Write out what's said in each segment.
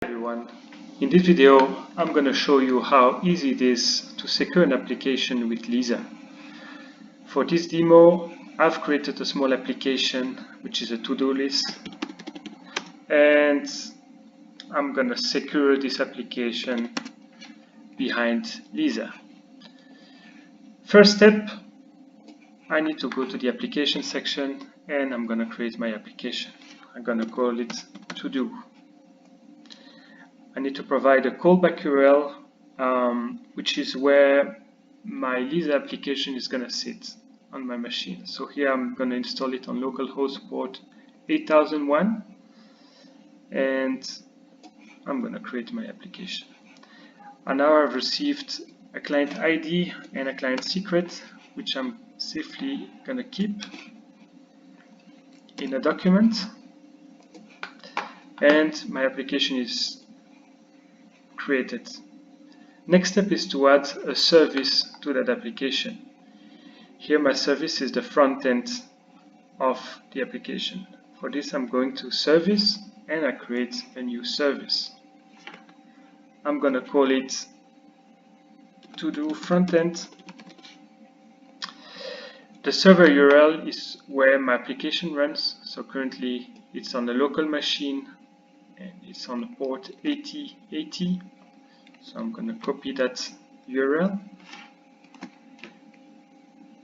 Everyone, in this video I'm going to show you how easy it is to secure an application with LeZa. For this demo I've created a small application which is a to-do list, and I'm going to secure this application behind LeZa. First step, I need to go to the application section and I'm going to create my application. I'm going to call it to-do. I need to provide a callback URL, which is where my LeZa application is going to sit on my machine. So here I'm going to install it on localhost port 8001, and I'm going to create my application. And now I've received a client ID and a client secret, which I'm safely going to keep in a document, and my application is created. Next step is to add a service to that application. Here my service is the front end of the application. For this I'm going to service and I create a new service. I'm going to call it to-do frontend. The server URL is where my application runs, so currently it's on the local machine and it's on the port 8080. So I'm going to copy that URL.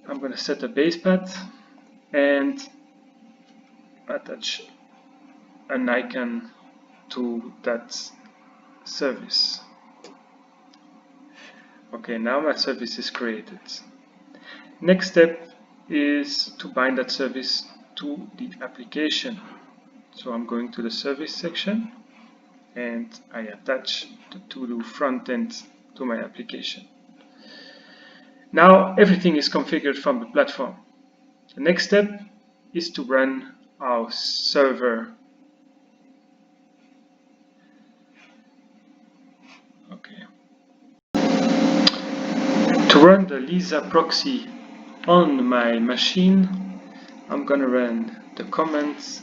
I'm going to set a base path and attach an icon to that service. Okay, now my service is created. Next step is to bind that service to the application. So I'm going to the service section and I attach the to-do front end to my application. Now everything is configured from the platform. The next step is to run our server. Okay. To run the LeZa proxy on my machine, I'm going to run the commands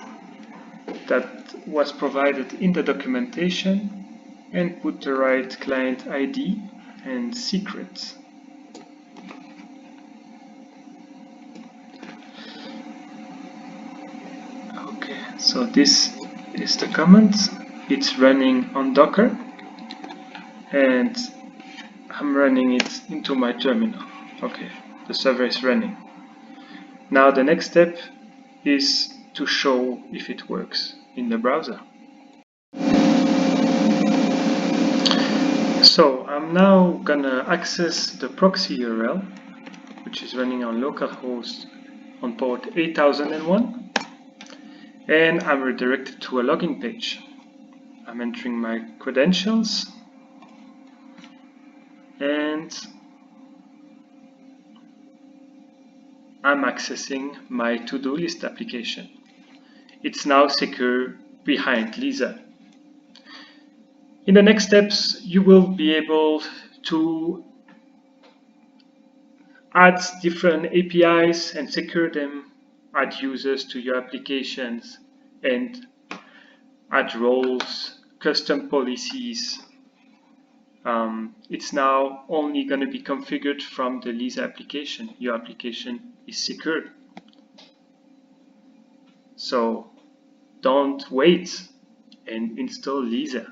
that was provided in the documentation and put the right client ID and secret. Okay, so this is the command. It's running on Docker and I'm running it into my terminal. Okay, the server is running. Now the next step is to show if it works in the browser. So I'm now gonna access the proxy URL, which is running on localhost on port 8001, and I'm redirected to a login page. I'm entering my credentials and I'm accessing my to-do list application. It's now secure behind LeZa. In the next steps, you will be able to add different APIs and secure them, add users to your applications, and add roles, custom policies. It's now only going to be configured from the LeZa application. Your application is secured. So don't wait and install LeZa.